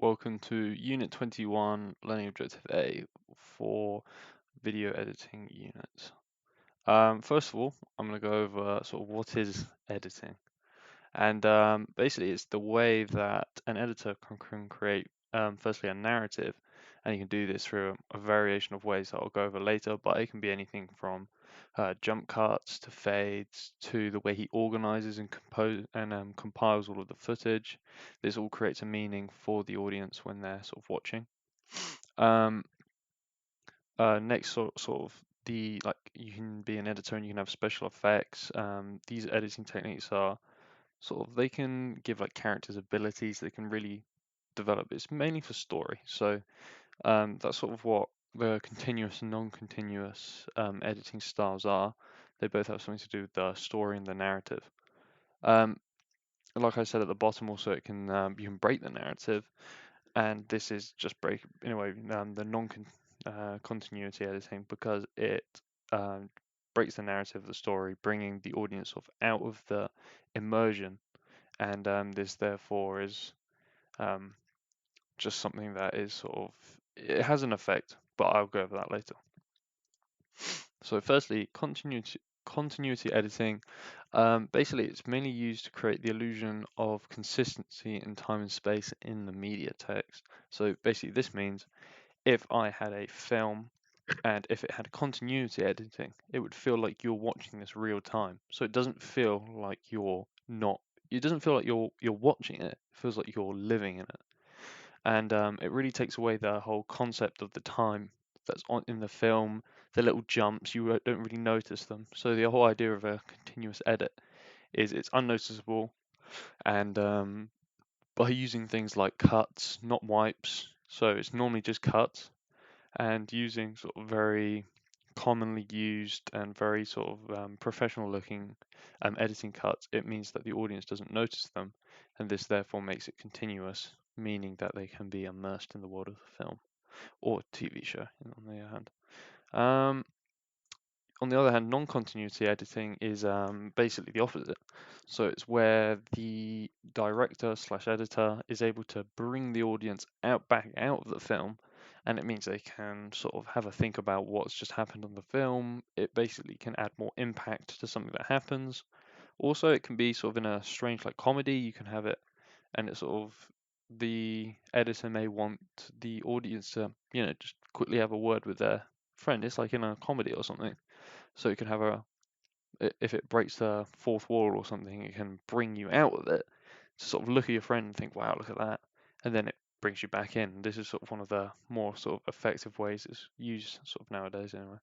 Welcome to Unit 21, Learning Objective A for video editing units. First of all, I'm going to go over sort of what is editing. And basically, it's the way that an editor can create, firstly, a narrative. And you can do this through a variation of ways that I'll go over later, but it can be anything from jump cuts to fades to the way he organizes and compiles all of the footage. This all creates a meaning for the audience when they're sort of watching. Um, Next, sort of you can be an editor and you can have special effects. These editing techniques are they can give like characters abilities. They can really develop. It's mainly for story. So that's sort of what the continuous and non-continuous editing styles are. They both have something to do with the story and the narrative. Like I said at the bottom, also you can break the narrative, and this is just in a way the non-continuity editing, because it breaks the narrative of the story, bringing the audience out of the immersion, and this therefore is just something that is it has an effect, but I'll go over that later. So firstly, continuity editing. Basically, it's mainly used to create the illusion of consistency in time and space in the media text. So basically, this means if I had a film and if it had continuity editing, it would feel like you're watching this real time. So it doesn't feel like you're not. It doesn't feel like you're watching it. It feels like you're living in it, and it really takes away the whole concept of the time that's on in the film. The little jumps, you don't really notice them. So the whole idea of a continuous edit is it's unnoticeable, and by using things like cuts, not wipes, so it's normally just cuts, and using sort of very commonly used and very professional looking editing cuts, it means that the audience doesn't notice them, and this therefore makes it continuous, meaning that they can be immersed in the world of the film or TV show, on the other hand. On the other hand, non-continuity editing is basically the opposite. So it's where the director slash editor is able to bring the audience back out of the film, and it means they can sort of have a think about what's just happened on the film. It basically can add more impact to something that happens. Also, it can be sort of in a strange like comedy. You can have it, and it's the editor may want the audience to, just quickly have a word with their friend. It's like in a comedy or something. So it can if it breaks the fourth wall or something, it can bring you out of it to sort of look at your friend and think, wow, look at that. And then it brings you back in. This is sort of one of the more sort of effective ways it's used sort of nowadays anyway.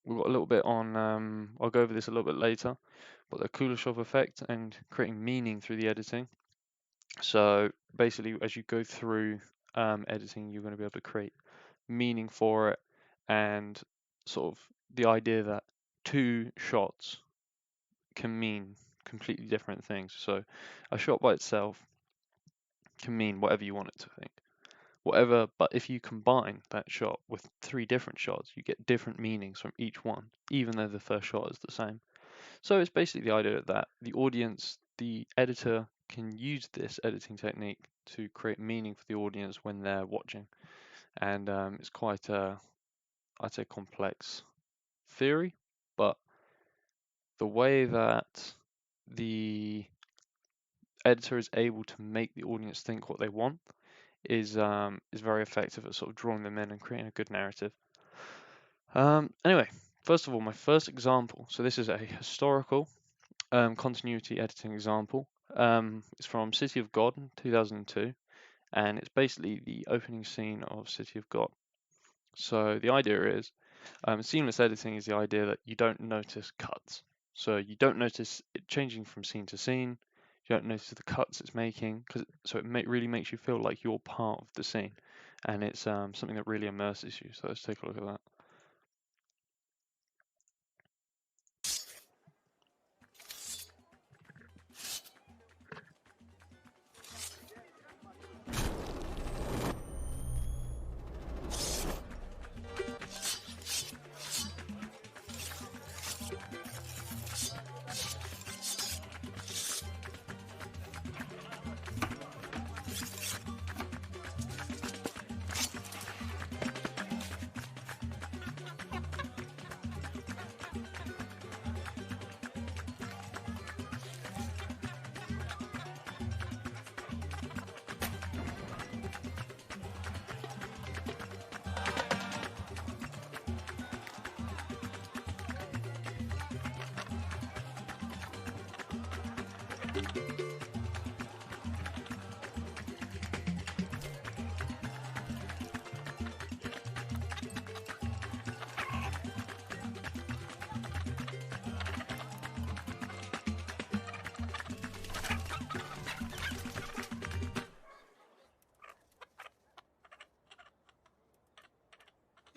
We've got a little bit on, I'll go over this a little bit later, but the Kuleshov effect and creating meaning through the editing. So basically, as you go through editing, you're going to be able to create meaning for it, and sort of the idea that two shots can mean completely different things. So a shot by itself can mean whatever you want it to think. Whatever, but if you combine that shot with three different shots, you get different meanings from each one, even though the first shot is the same. So it's basically the idea that the audience, the editor, can use this editing technique to create meaning for the audience when they're watching. And it's quite a, I'd say, complex theory, but the way that the editor is able to make the audience think what they want is very effective at sort of drawing them in and creating a good narrative. Anyway, first of all, my first example. So this is a historical continuity editing example. It's from City of God, 2002, and it's basically the opening scene of City of God. So the idea is, seamless editing is the idea that you don't notice cuts. So you don't notice it changing from scene to scene. You don't notice the cuts it's making, so it really makes you feel like you're part of the scene, and it's something that really immerses you. So let's take a look at that.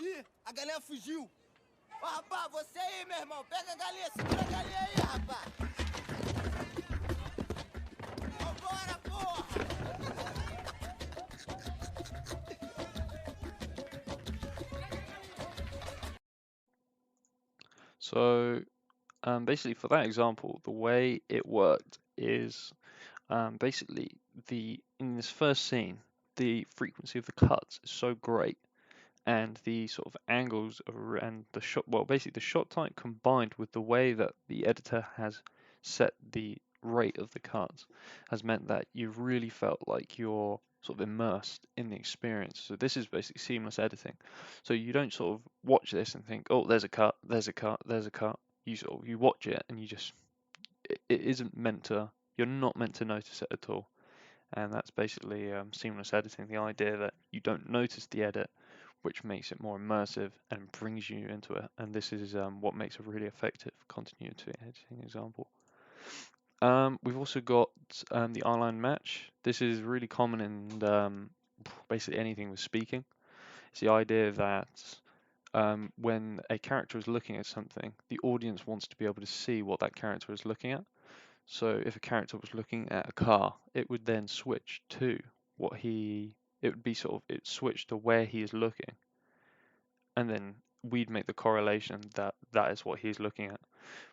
Ih, a galinha fugiu. Ó, rapaz, você aí, meu irmão. Pega a galinha, segura a galinha aí, rapaz. Vambora, porra! So basically for that example, the way it worked is basically in this first scene, the frequency of the cuts is so great, and the sort of angles and the shot, well, basically the shot type combined with the way that the editor has set the rate of the cuts has meant that you've really felt like you're sort of immersed in the experience. So this is basically seamless editing. So you don't sort of watch this and think, oh, there's a cut, there's a cut, there's a cut. You sort of you watch it and you just it isn't meant to. You're not meant to notice it at all. And that's basically seamless editing, the idea that you don't notice the edit, which makes it more immersive and brings you into it. And this is what makes a really effective continuity editing example. We've also got the eyeline match. This is really common in basically anything with speaking. It's the idea that when a character is looking at something, the audience wants to be able to see what that character is looking at. So if a character was looking at a car, it would then switch to it would be sort of, it switched to where he is looking. And then we'd make the correlation that that is what he's looking at.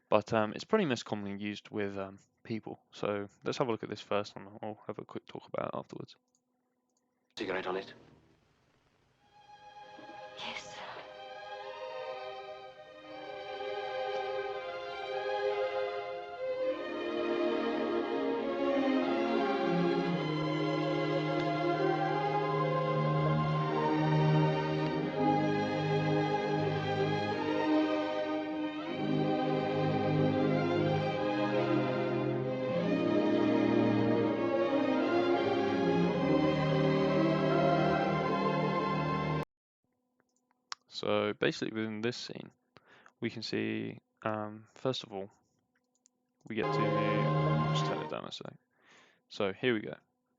But it's pretty most commonly used with people. So let's have a look at this first one. I'll have a quick talk about it afterwards. Cigarette on it? Yes. So basically within this scene, we can see, first of all, we get to, I'll just turn it down a sec. So here we go.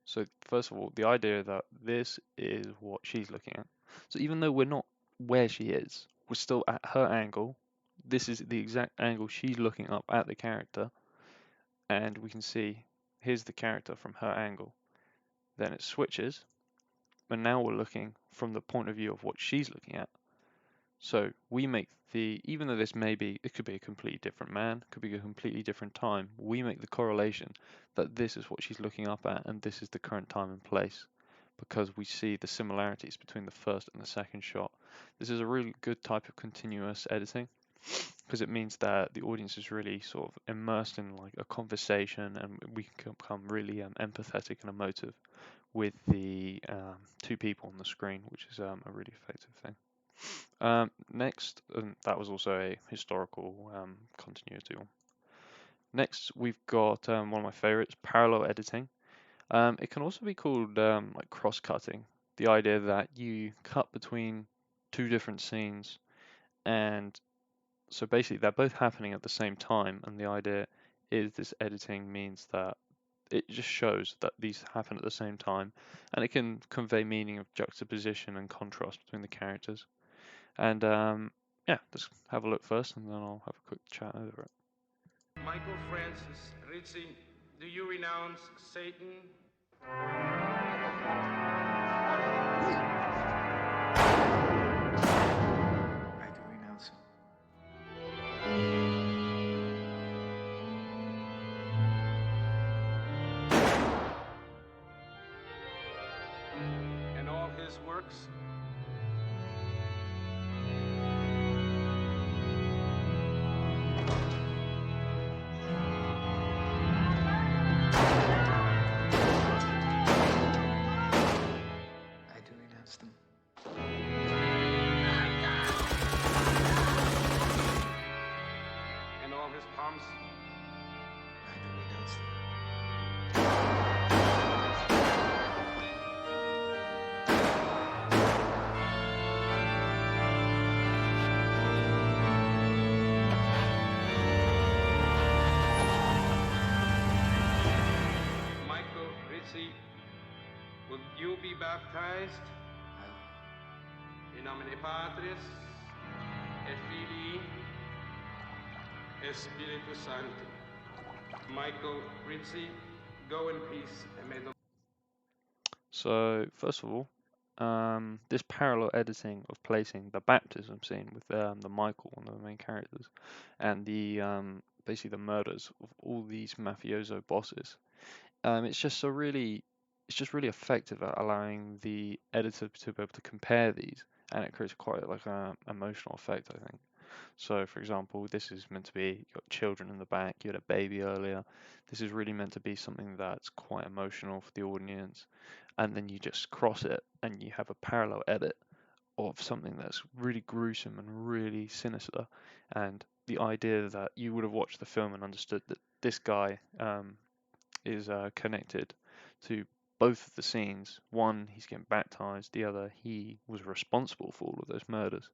So first of all, the idea that this is what she's looking at. So even though we're not where she is, we're still at her angle. This is the exact angle she's looking up at the character. And we can see, here's the character from her angle. Then it switches, but now we're looking from the point of view of what she's looking at. So we make even though this it could be a completely different man, could be a completely different time, we make the correlation that this is what she's looking up at and this is the current time and place, because we see the similarities between the first and the second shot. This is a really good type of continuous editing, because it means that the audience is really sort of immersed in like a conversation, and we can become really empathetic and emotive with the two people on the screen, which is a really effective thing. Next, that was also a historical continuity one. Next, we've got one of my favorites, parallel editing. It can also be called like cross-cutting, the idea that you cut between two different scenes, and so basically they're both happening at the same time, and the idea is this editing means that it just shows that these happen at the same time, and it can convey meaning of juxtaposition and contrast between the characters. And yeah, let's have a look first, and then I'll have a quick chat over it. Michael Francis Rizzi, do you renounce Satan? I do renounce him. And all his works? I do renounce them. And all his pomps? I do renounce them. Rizzi, would you be baptized? In nomine Patris, et Filii, et Spiritus Sancti. Michael Rizzi, go in peace and may the So first of all, this parallel editing of placing the baptism scene with the Michael, one of the main characters, and the basically the murders of all these mafioso bosses. It's just really effective at allowing the editor to be able to compare these, and it creates quite like a emotional effect, I think. So, for example, this is meant to be you got children in the back, you had a baby earlier. This is really meant to be something that's quite emotional for the audience, and then you just cross it and you have a parallel edit of something that's really gruesome and really sinister. And the idea that you would have watched the film and understood that this guy is connected to both of the scenes. One, he's getting baptized. The other, he was responsible for all of those murders.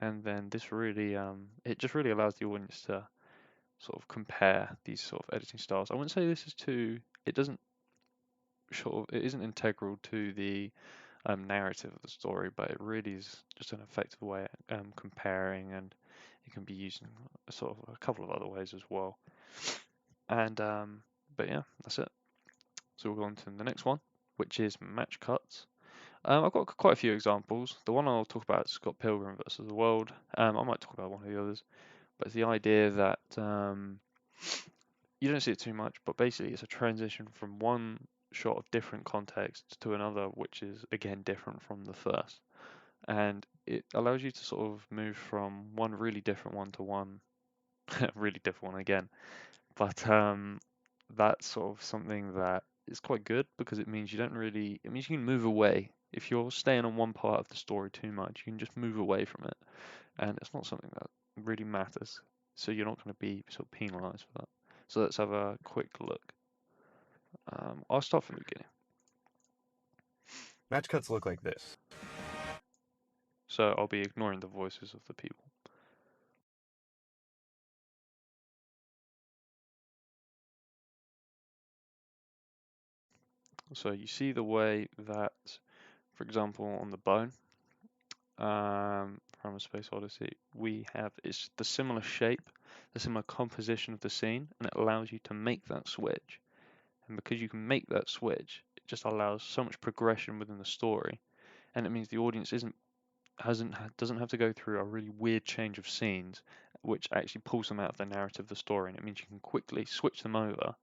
And then this really, it just really allows the audience to sort of compare these sort of editing styles. I wouldn't say this is too. It doesn't it isn't integral to the narrative of the story, but it really is just an effective way at comparing, and it can be used in sort of a couple of other ways as well. And but yeah, that's it. So we'll go on to the next one, which is match cuts. I've got quite a few examples. The one I'll talk about is Scott Pilgrim versus the World. I might talk about one of the others, but it's the idea that you don't see it too much, but basically it's a transition from one shot of different context to another, which is again different from the first. And it allows you to sort of move from one really different one to one really different one again. But that's sort of something that is quite good because it means you don't really, it means you can move away. If you're staying on one part of the story too much, you can just move away from it. And it's not something that really matters. So you're not going to be sort of penalized for that. So let's have a quick look. I'll start from the beginning. Match cuts look like this. So I'll be ignoring the voices of the people. So you see the way that, for example, on the bone, from a Space Odyssey, we have it's the similar shape, the similar composition of the scene, and it allows you to make that switch. And because you can make that switch, it just allows so much progression within the story, and it means the audience doesn't have to go through a really weird change of scenes, which actually pulls them out of the narrative of the story, and it means you can quickly switch them over,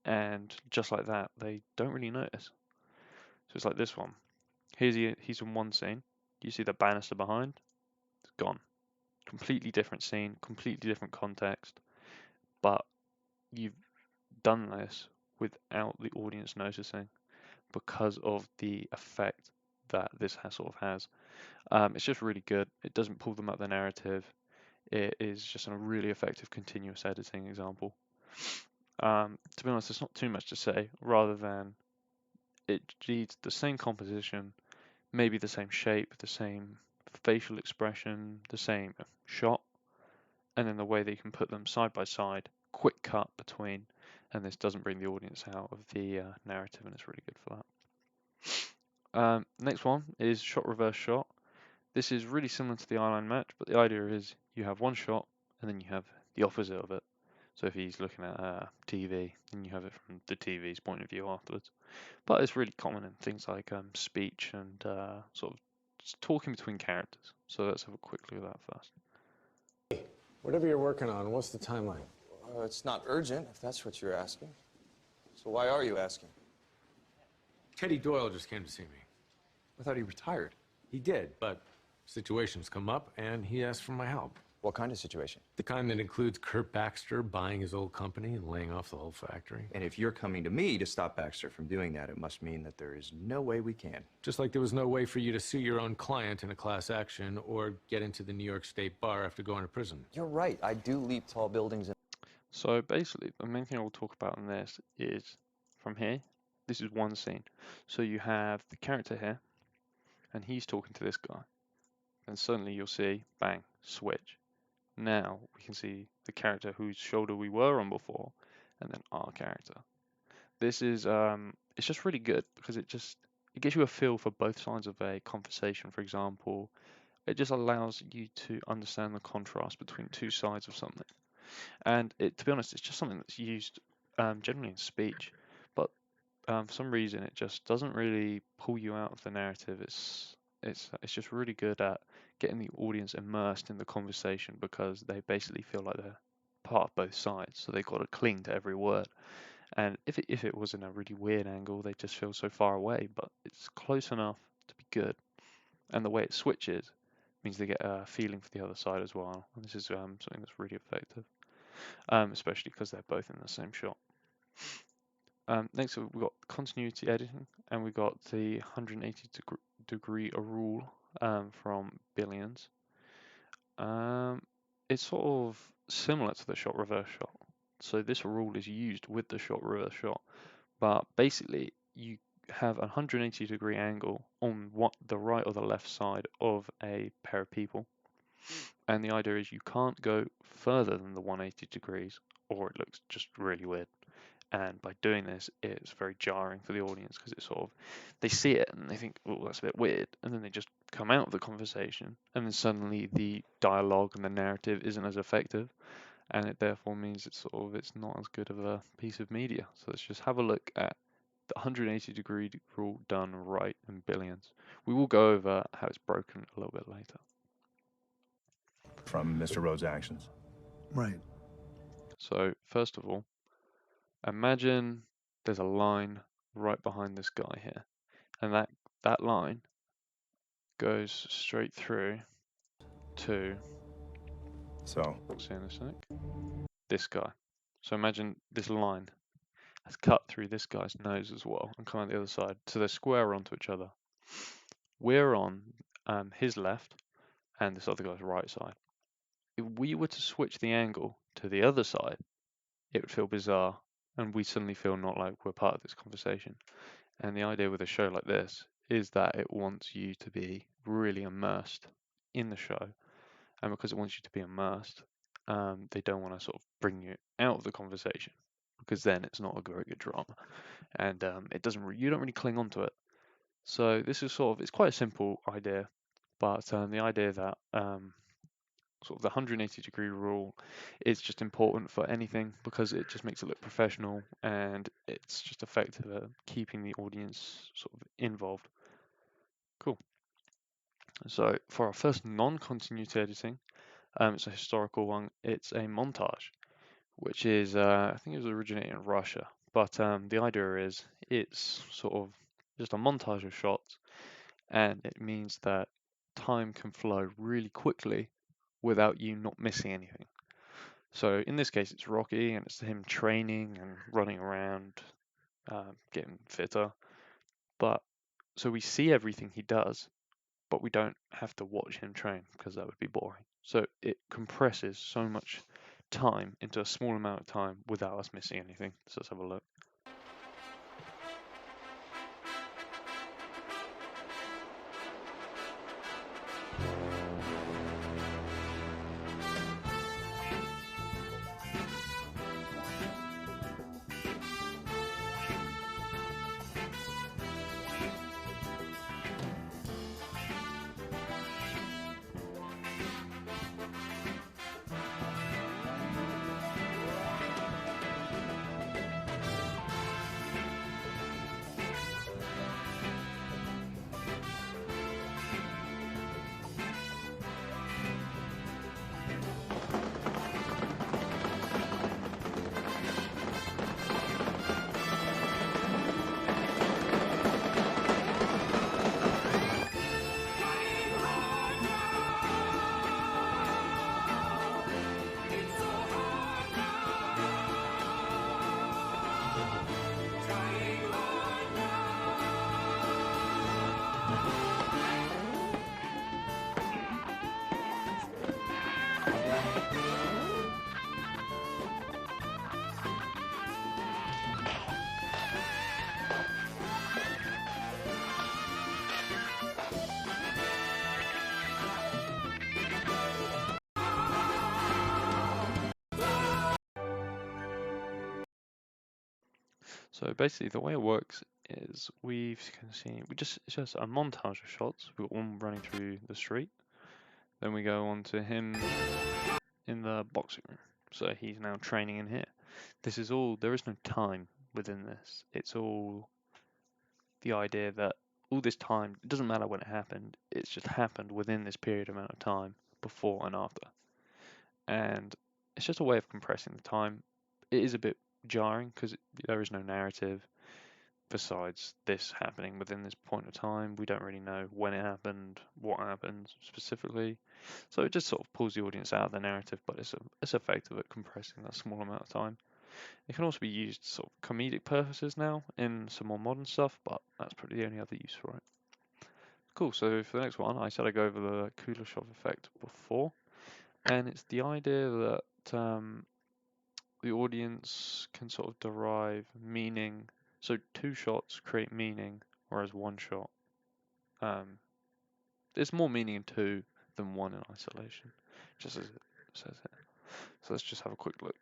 and just like that, they don't really notice. So it's like this one. He's in one scene. You see the banister behind, it's gone. Completely different scene, completely different context, but you've done this without the audience noticing because of the effect that this sort of has. It's just really good. It doesn't pull them up the narrative. It is just a really effective continuous editing example. To be honest, there's not too much to say, rather than it needs the same composition, maybe the same shape, the same facial expression, the same shot, and then the way they can put them side by side, quick cut between, and this doesn't bring the audience out of the narrative, and it's really good for that. Next one is shot reverse shot. This is really similar to the eyeline match, but the idea is you have one shot and then you have the opposite of it. So if he's looking at TV, then you have it from the TV's point of view afterwards. But it's really common in things like speech and sort of talking between characters. So let's have a quick look at that first. Whatever you're working on, what's the timeline? It's not urgent, if that's what you're asking. So why are you asking? Teddy Doyle just came to see me. I thought he retired. He did, but situations come up, and he asked for my help. What kind of situation? The kind that includes Kurt Baxter buying his old company and laying off the whole factory. And if you're coming to me to stop Baxter from doing that, it must mean that there is no way we can. Just like there was no way for you to sue your own client in a class action or get into the New York State Bar after going to prison. You're right. I do leap tall buildings. So basically, the main thing I will talk about in this is from here. This is one scene. So you have the character here, and he's talking to this guy. And suddenly you'll see, bang, switch. Now we can see the character whose shoulder we were on before, and then our character. This is it's just really good because it gives you a feel for both sides of a conversation. For example, it just allows you to understand the contrast between two sides of something. And to be honest, it's just something that's used generally in speech, but for some reason it just doesn't really pull you out of the narrative. It's just really good at getting the audience immersed in the conversation because they basically feel like they're part of both sides, so they've got to cling to every word. And if it was in a really weird angle, they just feel so far away, but it's close enough to be good. And the way it switches means they get a feeling for the other side as well. And this is something that's really effective, especially because they're both in the same shot. Next, we've got continuity editing, and we've got the 180 degree rule from Billions. It's sort of similar to the shot reverse shot. So this rule is used with the shot reverse shot, but basically you have a 180 degree angle on the right or the left side of a pair of people, and the idea is you can't go further than the 180 degrees or it looks just really weird. And by doing this, it's very jarring for the audience because it's sort of, they see it and they think, oh, that's a bit weird. And then they just come out of the conversation. And then suddenly the dialogue and the narrative isn't as effective. And it therefore means it's not as good of a piece of media. So let's just have a look at the 180 degree rule done right in Billions. We will go over how it's broken a little bit later. From Mr. Rhodes' actions. Right. So first of all, imagine there's a line right behind this guy here, and that line goes straight through to, So, we'll see in a sec, this guy. So imagine this line has cut through this guy's nose as well and come out the other side. So they're square onto each other. We're on his left and this other guy's right side. If we were to switch the angle to the other side, it would feel bizarre and we suddenly feel not like we're part of this conversation. And the idea with a show like this is that it wants you to be really immersed in the show. And because it wants you to be immersed, they don't want to sort of bring you out of the conversation because then it's not a very good drama. And it doesn't you don't really cling on to it. So this is it's quite a simple idea, but the idea that sort of the 180 degree rule is just important for anything because it just makes it look professional and it's just effective at keeping the audience sort of involved. Cool. So for our first non-continuity editing, it's a historical one. It's a montage, which is I think it was originated in Russia, but the idea is it's sort of just a montage of shots, and it means that time can flow really quickly without you not missing anything. So in this case, it's Rocky, and it's him training and running around, getting fitter. But so we see everything he does, but we don't have to watch him train because that would be boring. So it compresses so much time into a small amount of time without us missing anything. So let's have a look. So basically the way it works is we just it's just a montage of shots. We're all running through the street. Then we go on to him in the boxing room. So he's now training in here. This is all. There is no time within this. It's all the idea that all this time, it doesn't matter when it happened. It's just happened within this period amount of time, before and after. And it's just a way of compressing the time. It is a bit jarring because there is no narrative besides this happening within this point of time. We don't really know when it happened, what happened specifically. So it just sort of pulls the audience out of the narrative, but it's effective at compressing that small amount of time. It can also be used sort of comedic purposes now in some more modern stuff, but that's probably the only other use for it. Cool, so for the next one, I said I'd go over the Kuleshov effect before, and it's the idea that the audience can sort of derive meaning. So two shots create meaning, whereas one shot, there's more meaning in two than one in isolation, just as it says here. So let's just have a quick look.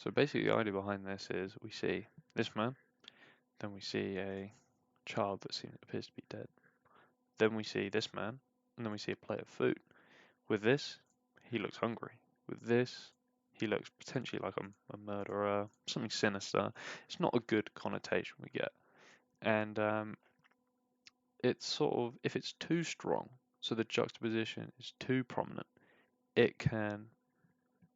So basically the idea behind this is we see this man, then we see a child that appears to be dead. Then we see this man, and then we see a plate of food. With this, he looks hungry. With this, he looks potentially like a murderer, something sinister. It's not a good connotation we get. And it's sort of, if it's too strong, so the juxtaposition is too prominent, it can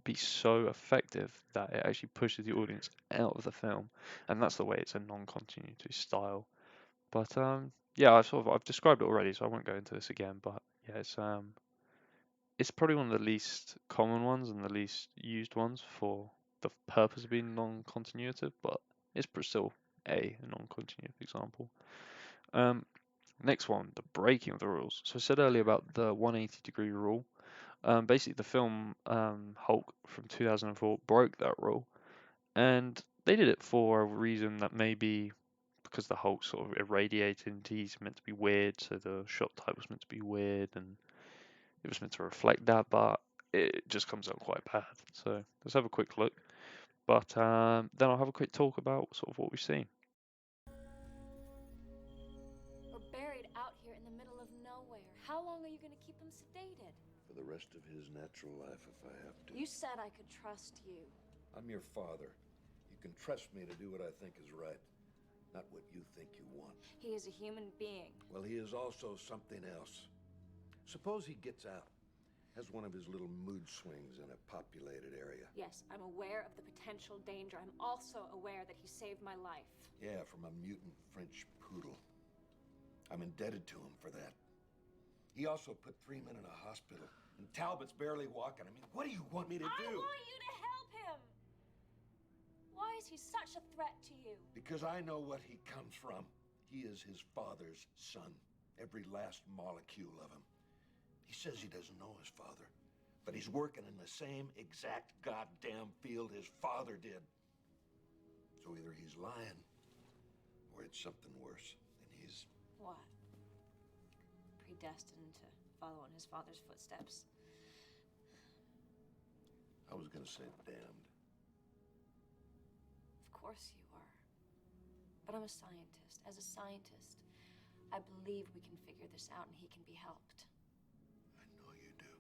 be so effective that it actually pushes the audience out of the film. And that's the way it's a non-continuity style. But yeah, I've described it already, so I won't go into this again. But yeah, it's probably one of the least common ones and the least used ones for the purpose of being non-continuative, but it's still a non-continuative example. Next one, the breaking of the rules. So I said earlier about the 180-degree rule. Basically, the film Hulk from 2004 broke that rule, and they did it for a reason that maybe because the Hulk sort of irradiated and he's meant to be weird, so the shot type was meant to be weird, and it was meant to reflect that, but it just comes out quite bad. So let's have a quick look. But then I'll have a quick talk about sort of what we've seen. We're buried out here in the middle of nowhere. How long are you going to keep him sedated? For the rest of his natural life, if I have to. You said I could trust you. I'm your father. You can trust me to do what I think is right, not what you think you want. He is a human being. Well, he is also something else. Suppose he gets out, has one of his little mood swings in a populated area. Yes, I'm aware of the potential danger. I'm also aware that he saved my life. Yeah, from a mutant French poodle. I'm indebted to him for that. He also put 3 men in a hospital, and Talbot's barely walking. I mean, what do you want me to do? I want you to help him! Why is he such a threat to you? Because I know what he comes from. He is his father's son, every last molecule of him. He says he doesn't know his father, but he's working in the same exact goddamn field his father did. So either he's lying, or it's something worse, and he's... What? Predestined to follow in his father's footsteps? I was gonna say damned. Of course you are. But I'm a scientist. As a scientist, I believe we can figure this out and he can be helped. I know you do.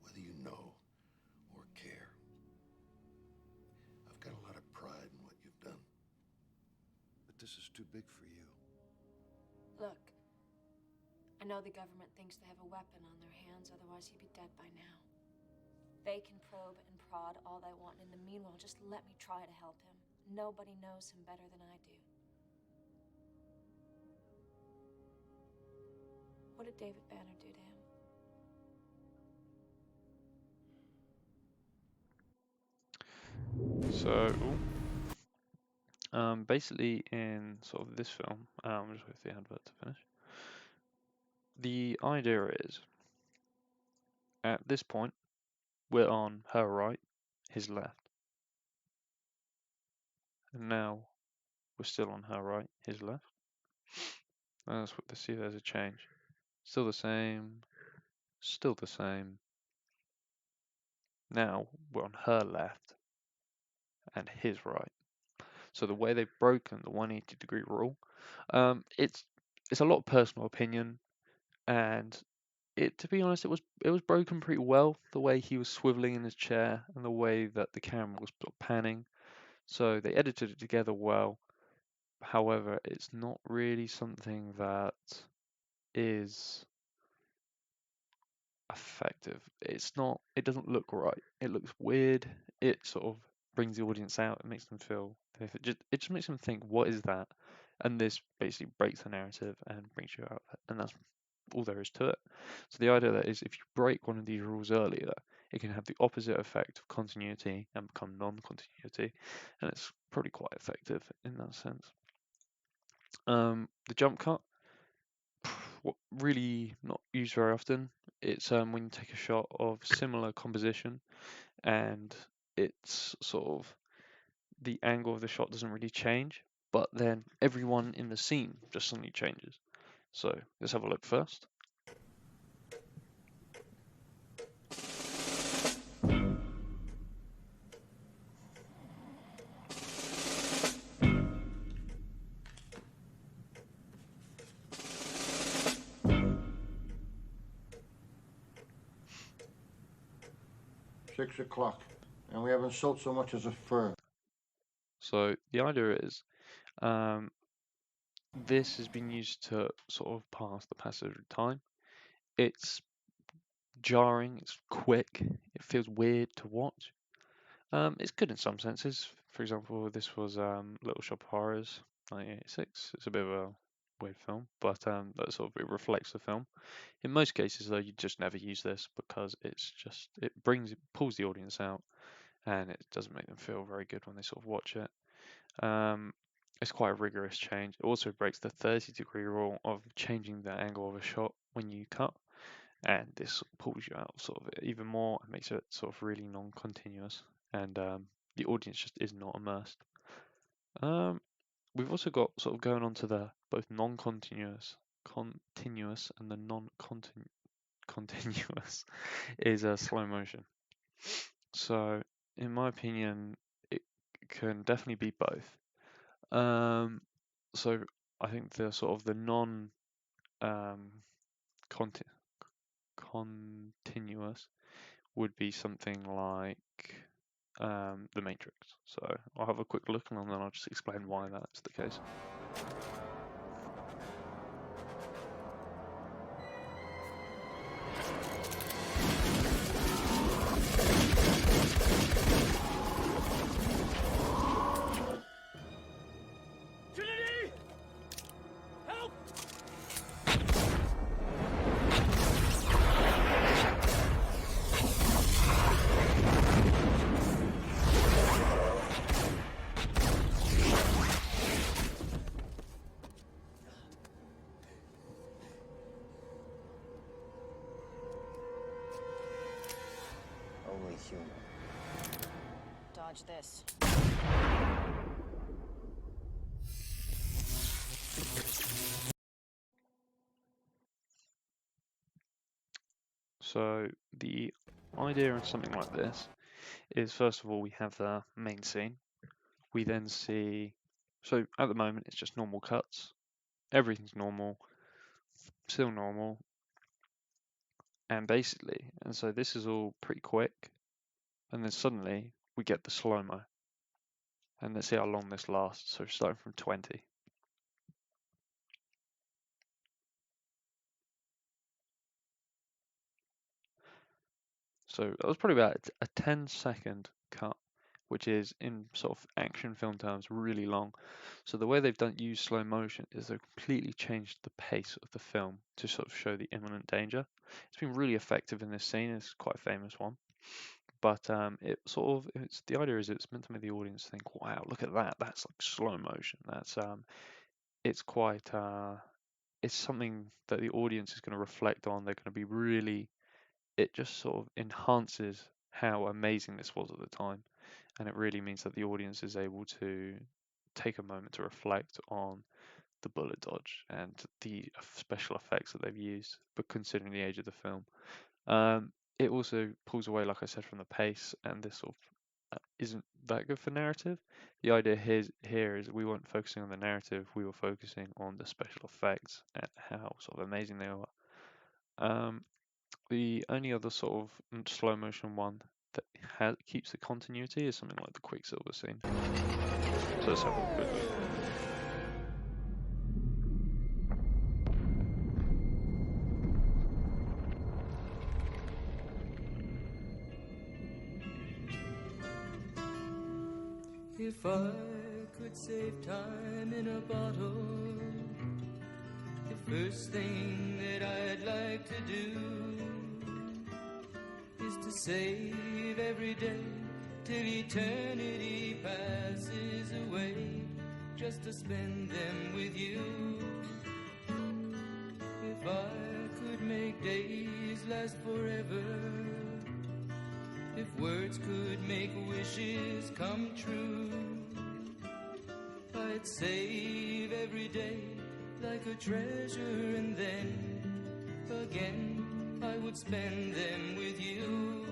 Whether you know or care, I've got a lot of pride in what you've done. But this is too big for you. Look, I know the government thinks they have a weapon on their hands, otherwise he'd be dead by now. They can probe and prod all they want, and in the meanwhile, just let me try to help him. Nobody knows him better than I do. What did David Banner do to him? So, basically in sort of this film, just wait for the advert to finish. The idea is, at this point, we're on her right, his left. And now we're still on her right, his left. Let's see if there's a change. Still the same, still the same. Now we're on her left and his right. So the way they've broken the 180-degree rule, it's a lot of personal opinion, and to be honest, it was broken pretty well. The way he was swiveling in his chair and the way that the camera was sort of panning. So they edited it together well. However, it's not really something that is effective. It's not. It doesn't look right. It looks weird. It sort of brings the audience out. It makes them feel. It just makes them think, what is that? And this basically breaks the narrative and brings you out, and that's all there is to it. So the idea that is, if you break one of these rules earlier, it can have the opposite effect of continuity and become non-continuity, and it's probably quite effective in that sense. The jump cut, really not used very often. It's when you take a shot of similar composition and it's sort of the angle of the shot doesn't really change, but then everyone in the scene just suddenly changes. So let's have a look first. Six o'clock, and we haven't sold so much as a fur. So the idea is, this has been used to sort of pass the passage of time. It's jarring, it's quick, it feels weird to watch. It's good in some senses. For example, this was Little Shop of Horrors, 1986. It's a bit of a weird film, but that sort of it reflects the film. In most cases, though, you just never use this because it pulls the audience out, and it doesn't make them feel very good when they sort of watch it. It's quite a rigorous change. It also breaks the 30-degree rule of changing the angle of a shot when you cut, and this pulls you out sort of even more and makes it sort of really non-continuous, and the audience just is not immersed. We've also got sort of going on to the both non-continuous, continuous, and the non-continuous is slow motion. So, in my opinion, it can definitely be both. So I think the sort of the non continuous would be something like The Matrix. So I'll have a quick look and then I'll just explain why that's the case. Only human. Dodge this. So the idea in something like this is, first of all, we have the main scene. We then see, so at the moment it's just normal cuts. Everything's normal, still normal. And so this is all pretty quick. And then suddenly we get the slow-mo. And let's see how long this lasts. So starting from 20. So that was probably about a 10-second cut, which is in sort of action film terms really long. So the way they've used slow motion is they've completely changed the pace of the film to sort of show the imminent danger. It's been really effective in this scene. It's quite a famous one. but it's the idea is it's meant to make the audience think, wow, look at that, that's like slow motion. That's it's quite it's something that the audience is going to reflect on. They're going to be really, it just sort of enhances how amazing this was at the time, and it really means that the audience is able to take a moment to reflect on the bullet dodge and the special effects that they've used, but considering the age of the film. It also pulls away, like I said, from the pace, and this sort of isn't that good for narrative. The idea here is we weren't focusing on the narrative, we were focusing on the special effects and how sort of amazing they were. The only other sort of slow motion one that keeps the continuity is something like the Quicksilver scene. So let's have a quick look. If I could save time in a bottle, the first thing that I'd like to do is to save every day till eternity passes away, just to spend them with you. If I could make days last forever, if words could make wishes come true, I'd save every day like a treasure, and then again I would spend them with you.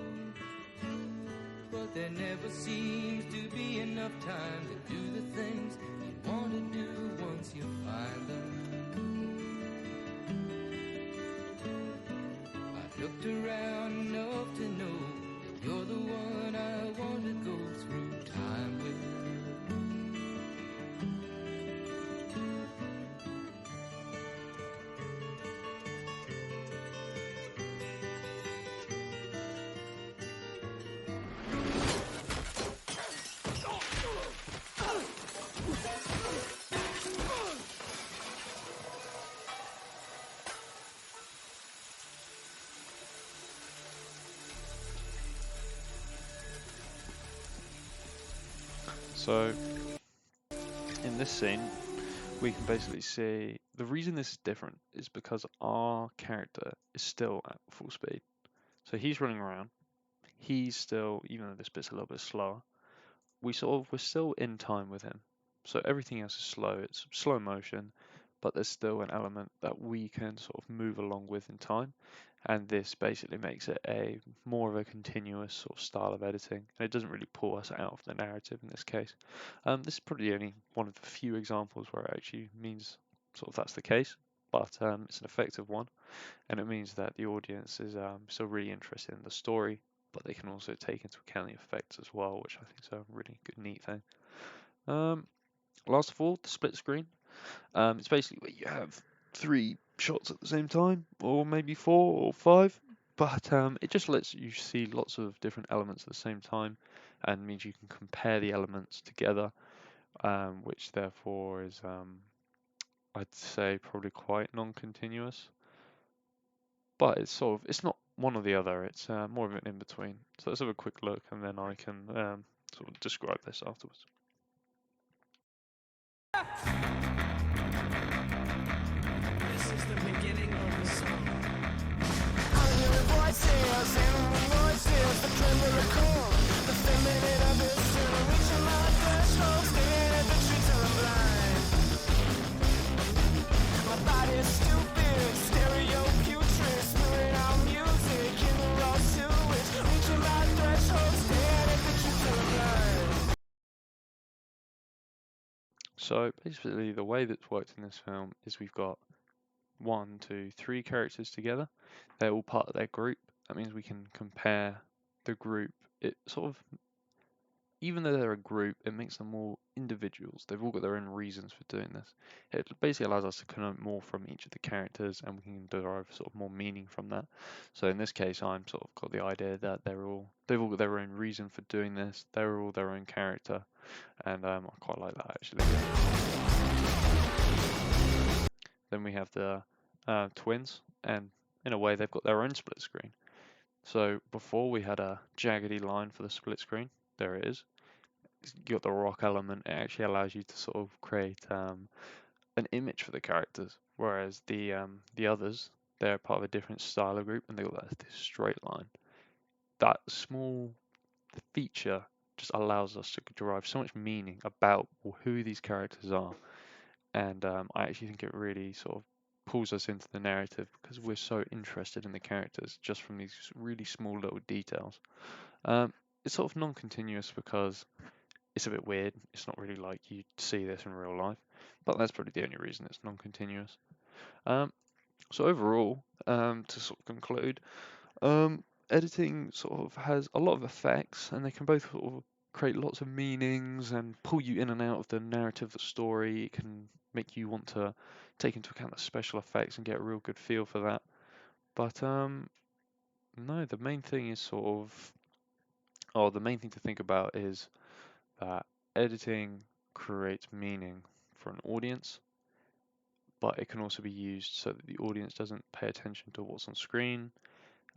But there never seems to be enough time to do the things you want to do once you find them. I've looked around enough to know you're the one I want to go through time with. So in this scene, we can basically see the reason this is different is because our character is still at full speed. So he's running around. He's still, even though this bit's a little bit slower, we're still in time with him. So everything else is slow. It's slow motion, but there's still an element that we can sort of move along with in time. And this basically makes it a more of a continuous sort of style of editing, and it doesn't really pull us out of the narrative in this case. This is probably only one of the few examples where it actually means sort of that's the case, but it's an effective one, and it means that the audience is still really interested in the story, but they can also take into account the effects as well, which I think is a really good, neat thing. Last of all, the split screen. It's basically where you have 3 shots at the same time, or maybe 4 or 5, but it just lets you see lots of different elements at the same time, and means you can compare the elements together, which therefore is, I'd say, probably quite non-continuous. But it's not one or the other, it's more of an in-between. So let's have a quick look, and then I can sort of describe this afterwards. This is the beginning of the song. I'm hearing voices, animal voices, the tremor of corn, the feminine of it, still reaching my threshold, staring at the tree till I'm blind. My body's stupid, stereo putrid, spewing out music in the raw sewage, reaching my threshold, staring at the tree till I'm blind. So basically, the way that's worked in this film is we've got 1, 2, 3 characters together. They're all part of their group. That means we can compare the group. It sort of, even though they're a group, it makes them all individuals. They've all got their own reasons for doing this. It basically allows us to connote more from each of the characters, and we can derive sort of more meaning from that. So in this case, I'm sort of got the idea that they've all got their own reason for doing this. They're all their own character, and I quite like that actually. Then we have the twins, and in a way they've got their own split screen. So before we had a jaggedy line for the split screen. There it is. You got the rock element. It actually allows you to sort of create an image for the characters, whereas the others, they're part of a different style group and they got this straight line. That small feature just allows us to derive so much meaning about who these characters are, and I actually think it really sort of pulls us into the narrative because we're so interested in the characters just from these really small little details. It's sort of non-continuous because it's a bit weird. It's not really like you see this in real life, but that's probably the only reason it's non-continuous. Um, so overall, to sort of conclude, editing sort of has a lot of effects, and they can both sort of create lots of meanings and pull you in and out of the narrative of the story. It can make you want to take into account the special effects and get a real good feel for that. But no, the main thing is sort of, or the main thing to think about is that editing creates meaning for an audience, but it can also be used so that the audience doesn't pay attention to what's on screen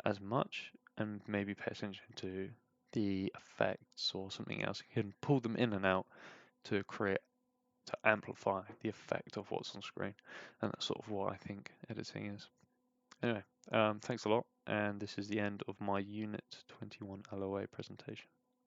as much and maybe pay attention to the effects or something else. You can pull them in and out to create, to amplify the effect of what's on screen, and that's sort of what I think editing is. Anyway, thanks a lot, and this is the end of my Unit 21 LOA presentation.